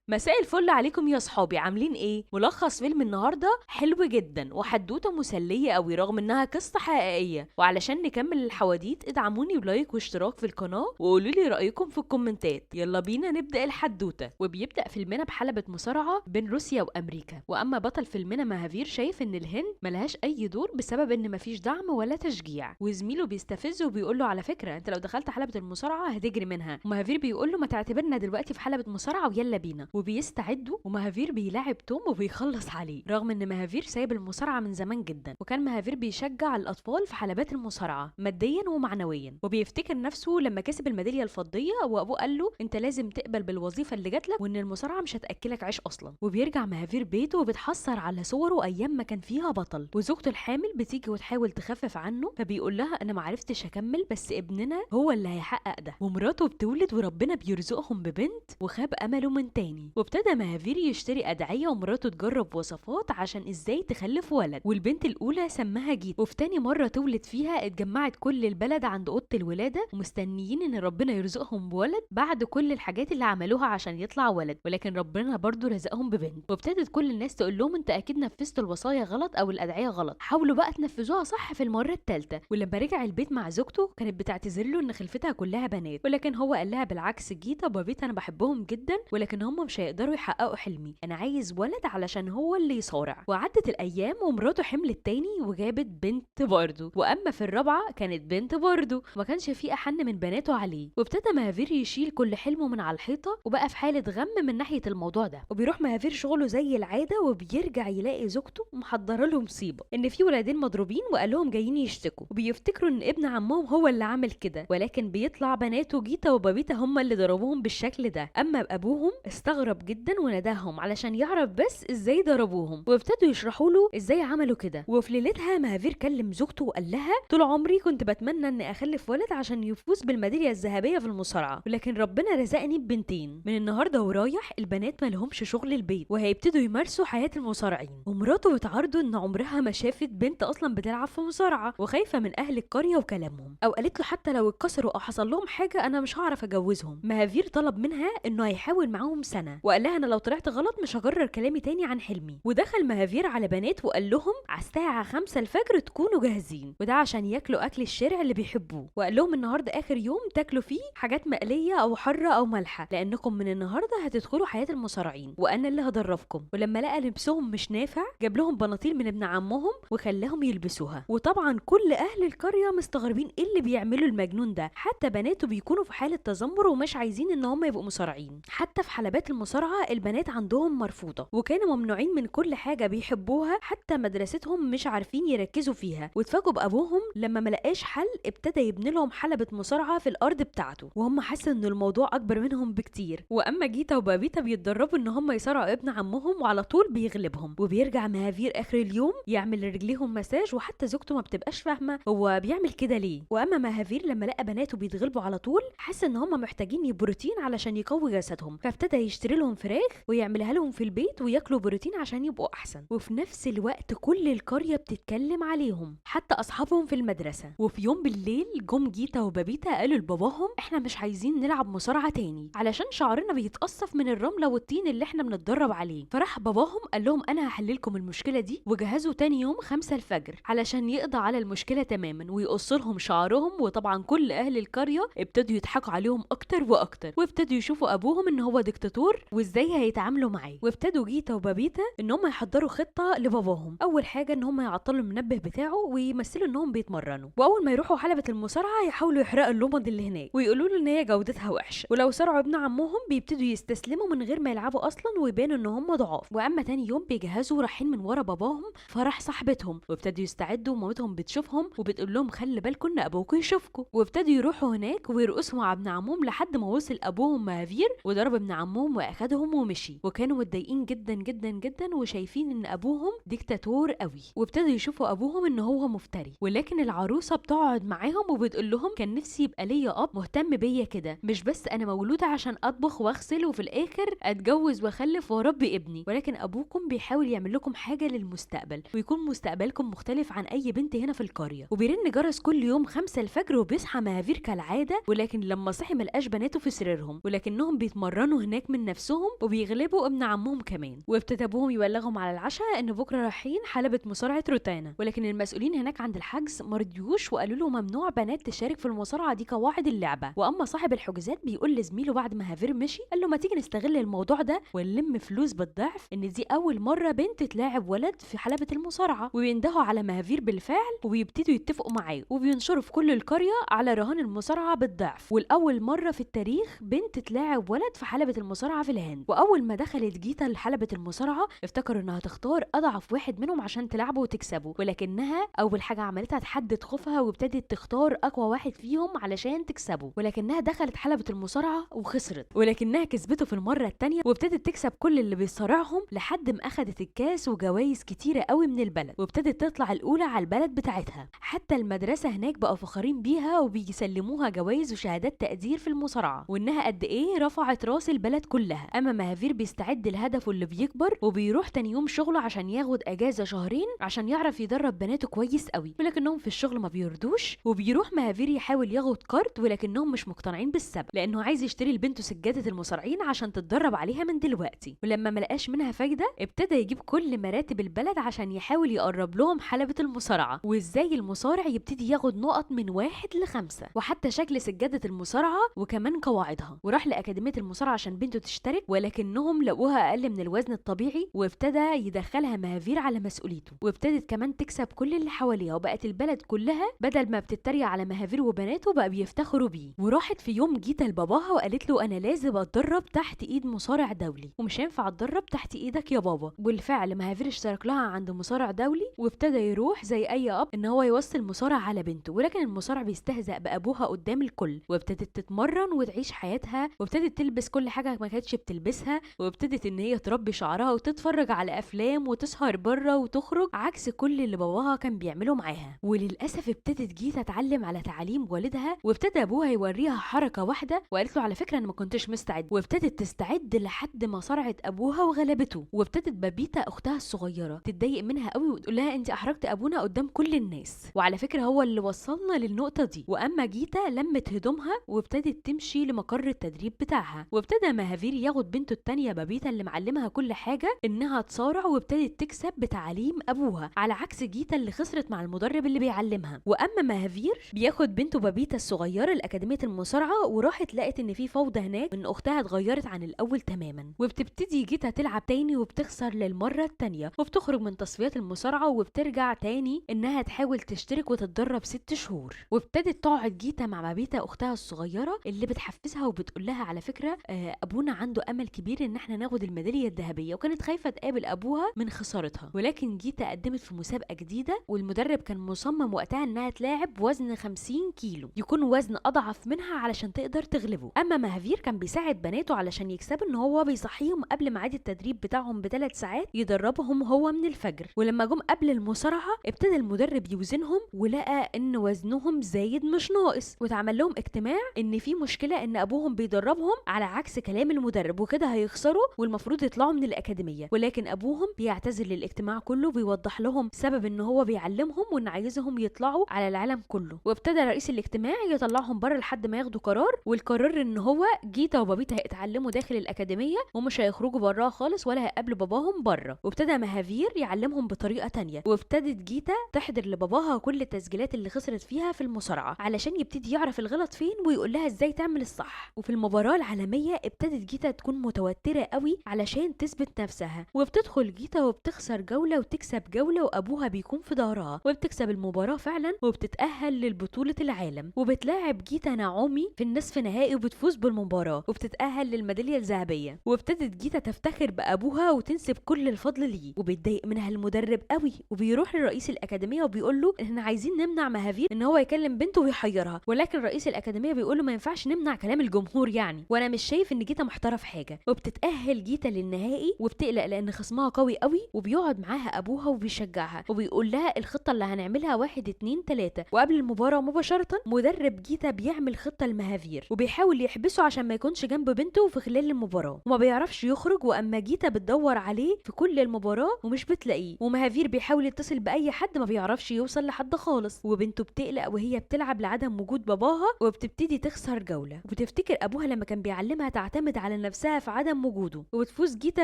مساء الفل عليكم يا صحابي، عاملين ايه؟ ملخص فيلم النهارده حلو جدا وحدوته مسليه قوي رغم انها قصه حقيقيه. وعلشان نكمل الحواديت ادعموني بلايك واشتراك في القناه وقولوا لي رايكم في الكومنتات. يلا بينا نبدا الحدوته. وبيبدا فيلمنا بحلبة مصارعه بين روسيا وامريكا، واما بطل فيلمنا مهافير شايف ان الهند ملهاش اي دور بسبب ان مفيش دعم ولا تشجيع، وزميله بيستفزه وبيقول له على فكره انت لو دخلت حلبة المصارعه هتجري منها، ومهافير بيقول له ما تعتبرنا دلوقتي في حلبة مصارعه ويلا بينا. وبيستعدوا ومهافير بيلاعب توم وبيخلص عليه رغم ان مهافير سايب المصارعه من زمان جدا. وكان مهافير بيشجع الاطفال في حلبات المصارعه ماديا ومعنويا، وبيفتكر نفسه لما كسب الميداليه الفضيه وابوه قال له انت لازم تقبل بالوظيفه اللي جات لك وان المصارعه مش هتاكلك عيش اصلا. وبيرجع مهافير بيته وبتحسر على صوره ايام ما كان فيها بطل، وزوجته الحامل بتيجي وتحاول تخفف عنه فبيقول لها انا ما عرفتش اكمل بس ابننا هو اللي هيحقق ده. ومراته بتولد وربنا بيرزقهم ببنت وخاب امله من تاني. وابتدى مهافير يشتري ادعيه ومراته تجرب وصفات عشان ازاي تخلف ولد، والبنت الاولى سماها جيت. وفي تاني مره تولد فيها اتجمعت كل البلد عند اوضه الولاده ومستنيين ان ربنا يرزقهم بولد بعد كل الحاجات اللي عملوها عشان يطلع ولد، ولكن ربنا برضو رزقهم ببنت. وابتدت كل الناس تقول لهم انت اكيد نفذتوا الوصايا غلط او الادعيه غلط، حاولوا بقى تنفذوها صح في المره الثالثه. ولما رجع البيت مع زوجته كانت بتعتذر له ان خلفتها كلها بنات، ولكن هو قال لها بالعكس جيتا وبابيتا انا بحبهم جدا ولكن هم مش هيقدروا يحققوا حلمي، انا عايز ولد علشان هو اللي يصارع. وعدت الايام ومراته حملت تاني وجابت بنت برضه، واما في الرابعه كانت بنت برضه، وما كانش في احن من بناته عليه. وابتدى مهافير يشيل كل حلمه من على الحيطه وبقى في حاله غم من ناحيه الموضوع ده. وبيروح مهافير شغله زي العاده وبيرجع يلاقي زوجته محضره له مصيبه ان في ولادين مضروبين وقال لهم جايين يشتكوا، وبيفتكروا ان ابن عمهم هو اللي عمل كده، ولكن بيطلع بناته جيتا وبابيتا هم اللي ضربوهم بالشكل ده. اما ابوهم استغرب جدا ونداهم علشان يعرف بس ازاي ضربوهم، وابتدوا يشرحوا له ازاي عملوا كده. وفي ليلتها مهافير كلم زوجته وقال لها طول عمري كنت بتمنى ان اخلف ولد عشان يفوز بالميداليه الذهبيه في المصارعه، ولكن ربنا رزقني ببنتين. من النهارده ورايح البنات ما لهمش شغل البيت وهيبتدوا يمارسوا حياه المصارعين. ومراته بتعارضه ان عمرها ما شافت بنت اصلا بتلعب في مصارعه وخايفه من اهل القريه وكلامهم، او قالت له حتى لو اتكسروا او حصل لهم حاجه انا مش هعرف اجوزهم. مهافير طلب منها انه هيحاول معاهم سنه وقال لها انا لو طلعت غلط مش هكرر كلامي تاني عن حلمي. ودخل مهافير على بنات وقال لهم على الساعه 5 الفجر تكونوا جاهزين، وده عشان ياكلوا اكل الشارع اللي بيحبوه. وقال لهم النهارده اخر يوم تاكلوا فيه حاجات مقليه او حاره او مالحه لانكم من النهارده هتدخلوا حياه المصارعين وانا اللي هدربكم. ولما لقى لبسهم مش نافع جاب لهم بناطيل من ابن عمهم وخلاهم يلبسوها. وطبعا كل اهل القريه مستغربين ايه اللي بيعملوا المجنون ده، حتى بناته بيكونوا في حاله تذمر ومش عايزين ان هم يبقوا مصارعين. حتى في حلبات المصارعه البنات عندهم مرفوضه وكانوا ممنوعين من كل حاجه بيحبوها، حتى مدرستهم مش عارفين يركزوا فيها. واتفاجئوا بابوهم لما ملقاش حل ابتدى يبني لهم حلبة مصارعة في الارض بتاعته، وهم حسوا ان الموضوع اكبر منهم بكتير. واما جيتا وبابيتا بيتدربوا ان هم يصارعوا ابن عمهم وعلى طول بيغلبهم. وبيرجع مهافير اخر اليوم يعمل رجليهم مساج وحتى زوجته ما بتبقاش فاهمه هو بيعمل كده ليه. واما مهافير لما لقى بناته بيتغلبوا على طول حس ان هم محتاجين بروتين علشان يقوي جسدهم، فابتدى يشتري لهم فراخ ويعملها لهم في البيت وياكلوا بروتين عشان يبقوا احسن. وفي نفس الوقت كل القريه بتتكلم عليهم حتى اصحابهم في المدرسه. وفي يوم بالليل جم جيتا وبابيتا قالوا لباباهم احنا مش عايزين نلعب مصارعه تاني علشان شعرنا بيتقصف من الرمله والطين اللي احنا بنتدرب عليه. فراح باباهم قال لهم انا هحللكم المشكله دي، وجهزوا تاني يوم 5 الفجر علشان يقضى على المشكله تماما ويقص لهم شعرهم. وطبعا كل اهل القريه ابتدوا يضحكوا عليهم اكتر واكتر وابتدوا يشوفوا ابوهم ان هو ديكتاتور وازاي هيتعاملوا معاه. وابتدوا جيتا وبابيتا ان هم يحضروا خطه لباباهم. اول حاجه ان هم يعطلوا المنبه بتاعه ويمثلوا انهم بيتمرنوا، واول ما يروحوا حلبة المصارعه يحاولوا يحرقوا اللمض اللي هناك ويقولوا له ان هي جودتها وحشه، ولو صارعوا ابن عمهم بيبتدوا يستسلموا من غير ما يلعبوا اصلا ويبانوا ان هم ضعاف. واما تاني يوم بيجهزوا رايحين من ورا باباهم فرح صاحبتهم وابتدوا يستعدوا ومامتهم بتشوفهم وبتقول لهم خلي بالكم ان ابوكم يشوفكم. وابتدوا يروحوا هناك ويرقصوا مع ابن عمهم لحد ما وصل ابوهم مهافير وضرب ابن عمهم واخدهم ومشي. وكانوا متضايقين جدا جدا جدا وشايفين ان ابوهم ديكتاتور قوي، وابتدوا يشوفوا ابوهم ان هو مفتري. ولكن العروسه بتقعد معاهم وبتقول لهم كان نفسي يبقى ليا اب مهتم بيا كده، مش بس انا مولوده عشان اطبخ واغسل وفي الاخر اتجوز واخلف واربي ابني، ولكن ابوكم بيحاول يعمل لكم حاجه للمستقبل ويكون مستقبلكم مختلف عن اي بنت هنا في القريه. وبيرن جرس كل يوم 5 الفجر وبيصحى مهافير كالعاده، ولكن لما صحي ملقاش بناته في سريرهم ولكنهم بيتمرنوا هناك من نفسهم وبيغلبوا ابن عمهم كمان. وابتدى ابوهم يبلغهم على العشاء ان بكره رايحين حلبة مصارعة روتانا، ولكن المسؤولين هناك عند الحجز مرضيوش وقالوا له ممنوع بنات تشارك في المصارعة، دي قواعد اللعبة. واما صاحب الحجوزات بيقول لزميله بعد ما هافير مشي، قال له ما تيجي نستغل الموضوع ده ونلم فلوس بالضعف، ان دي اول مرة بنت تلاعب ولد في حلبة المصارعة. وبيندهوا على مهافير بالفعل وبيبتدوا يتفقوا معاه وبينشروا في كل القرية على رهان المصارعة بالضعف، والاول مرة في التاريخ بنت تلاعب ولد في حلبة المصارعة في الهند. واول ما دخلت جيتا لحلبة المصارعة افتكروا انها تختار اضعف واحد منهم عشان تلعبه وتكسبه، ولكنها اول حاجة عملتها تحدد خوفها وابتدت تختار اقوى واحد فيهم علشان تكسبه. ولكنها دخلت حلبة المصارعة وخسرت، ولكنها كسبته في المرة التانية وابتدت تكسب كل اللي بيصارعهم لحد ما اخدت الكاس وجوائز كتيرة قوي من البلد، وابتدت تطلع الاولى على البلد بتاعتها. حتى المدرسة هناك بقوا فخورين بيها وبيسلموها جوائز وشهادات تقدير في المصارعة، وانها قد ايه رفعت راس البلد كلها. اما مهافير بيستعد لهدفه اللي بيكبر وبيروح تاني يوم شغله عشان ياخد اجازة شهرين عشان يعرف يدرب بناته كويس قوي، ولكنهم في الشغل ما بيردوش. وبيروح مهافير يحاول ياخد كارت ولكنهم مش مقتنعين بالسبب، لانه عايز يشتري لبنته سجادة المصارعين عشان تتدرب عليها من دلوقتي. ولما ملقاش منها فايدة ابتدى يجيب كل مراتب البلد عشان يحاول يقرب لهم حلبة المصارعة وازاي المصارع يبتدي ياخد نقط من 1 ل5، وحتى شكل سجادة المصارعة وكمان قواعدها. وراح لأكاديمية المصارعة عشان بنته تشترك، ولكنهم لقوها أقل من الوزن الطبيعي وابتدى يدخلها مهافير على مسؤوليته، وابتدت كمان تكسب كل اللي حواليها، وبقت البلد كلها بدل ما بتتريق على مهافير وبناته بقى بيفتخروا بيه. وراحت في يوم جيتا لباباها وقالت له انا لازم اتدرب تحت ايد مصارع دولي ومش هينفع اتدرب تحت ايدك يا بابا. بالفعل مهافير اشترك لها عند مصارع دولي وابتدى يروح زي اي اب ان هو يوصل مصارع على بنته، ولكن المصارع بيستهزأ بابوها قدام الكل، وابتدت تتمرن وتعيش حياتها وابتدت تلبس كل حاجه ما كانتش بتلبسها، وابتدت ان هي تربي شعرها وتتفرج على افلام وتسهر بره وتخرج عكس كل اللي باباها كان بيعمله معاها. وللاسف ابتدت جيتا تتعلم على تعاليم والدها، وابتدى ابوها يوريها حركه واحده وقالت له على فكره انا ما كنتش مستعد، وابتدت تستعد لحد ما صرعت ابوها وغلبته. وابتدت بابيتا اختها الصغيره تتضايق منها قوي وتقول لها انت احرجت ابونا قدام كل الناس، وعلى فكره هو اللي وصلنا للنقطه دي. واما جيتا لمت هدومها وابتدت تمشي لمقر التدريب بتاعها، وابتدى مهافير ياخد بنته التانيه بابيتا اللي معلمها كل حاجه انها تصارع وابتدت تكسب بتعليم ابوها، على عكس جيتا اللي خسرت مع المدرب اللي بيعلمها. واما مهافير بياخد بنته بابيتا الصغيره لاكاديميه المصارعه، وراحت لقت ان في فوضى هناك ان اختها اتغيرت عن الاول تماما، وبتبتدي جيتا تلعب تاني وبتخسر للمره التانيه وبتخرج من تصفيات المصارعه وبترجع تاني انها تحاول تشترك وتتدرب 6 شهور. وابتدت تقعد جيتا مع بابيتا اختها الصغيره اللي بتحفزها وبتقول لها على فكره ابونا عنده امل كبير ان احنا ناخد الميداليه الذهبيه، وكانت خايفه تقابل ابوها من خسارتها. ولكن جيتا قدمت في مسابقه جديده والمدرب كان مصمم وقتها انها تلاعب وزن 50 كيلو يكون وزن اضعف منها علشان تقدر تغلبه. اما مهافير كان بيساعد بناته علشان يكسبوا ان هو بيصحيهم قبل ميعاد التدريب بتاعهم ب3 ساعات يدربهم هو من الفجر. ولما جم قبل المصارعه ابتدى المدرب يوزنهم ولقى ان وزنهم زايد مش ناقص، واتعمل لهم اجتماع ان في مشكله ان ابوهم بيدربهم على عكس كلام المدرب وكده هيخسروا والمفروض يطلعوا من الاكاديميه. ولكن ابوهم بيعتذر للاجتماع كله بيوضح لهم سبب ان هو بيعلمهم وان عايزهم يطلعوا على العالم كله. وابتدى رئيس الاجتماع يطلعهم بره لحد ما ياخدوا قرار، والقرار ان هو جيتا وبابيتا هيتعلموا داخل الاكاديميه ومش هيخرجوا براها خالص ولا هيقابلوا باباهم بره. وابتدى مهافير يعلمهم بطريقه تانية، وابتدت جيتا تحضر لباباها كل التسجيلات اللي خسرت فيها في المصارعه علشان يبتدي يعرف الغلط فين ويقول لها ازاي تعمل الصح. وفي المباراه العالميه ابتدت جيتا تكون متوتره قوي علشان تثبت نفسها، وبتدخل جيتا وبتخسر جوله وتكسب جوله وابوها بيكون في ظهرها، وبتكسب المباراه فعلا وبتتاهل للبطوله العالم. وبتلاعب جيتا نعومي في النصف نهائي وبتفوز بالمباراه وبتتاهل للميداليه الذهبيه. وابتدت جيتا تفتخر بابوها وتنسب كل الفضل ليه، وبيتضايق منها المدرب قوي وبيروح لرئيس الاكاديميه وبيقول له احنا عايزين نمنع مهافير ان هو يكلم بنته ويحيرها، ولكن رئيس الاكاديميه بيقول له ما ينفعش نمنع كلام الجمهور يعني، وانا مش شايف ان جيتا محترف حاجه. وبتتاهل جيتا للنهائي وبتقلق لان خصمها قوي قوي، وبيقعد معاها ابوها وبيشجعها وبيقول لها الخطه اللي هنعملها 1 2 3. وقبل المباراه مباشره مدرب جيتا بيعمل خطه لمهافير وبيحاول يحبسه عشان ما يكونش جنب بنته في خلال المباراه وما بيعرفش يخرج. واما جيتا بتدور عليه في كل المباراه ومش بتلاقيه، ومهافير بيحاول يتصل باي حد ما بيعرفش يوصل لحد خالص، وبنته بتقلق وهي بتلعب لعدم وجود باباها وبتبتدي تخسر جوله، وبتفتكر ابوها لما كان بيعلمها تعتمد على نفسها في عدم وجوده، وبتفوز جيتا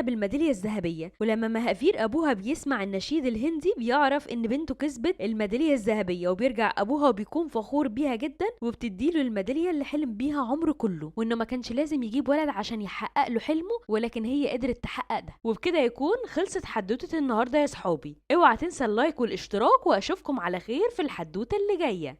بالميدالية الذهبية. ولما مهافير ابوها بيسمع النشيد الهندي بيعرف ان بنته كسبت الميدالية الذهبية، وبيرجع ابوها وبيكون فخور بيها جدا، وبتديله الميدالية اللي حلم بيها عمره كله، وانه ما كانش لازم يجيب ولد عشان يحقق له حلمه، ولكن هي قدرت تحقق ده. وبكده يكون خلصت حدوتة النهارده يا صحابي. اوعى تنسى اللايك والاشتراك، واشوفكم على خير في الحدوتة اللي جاية.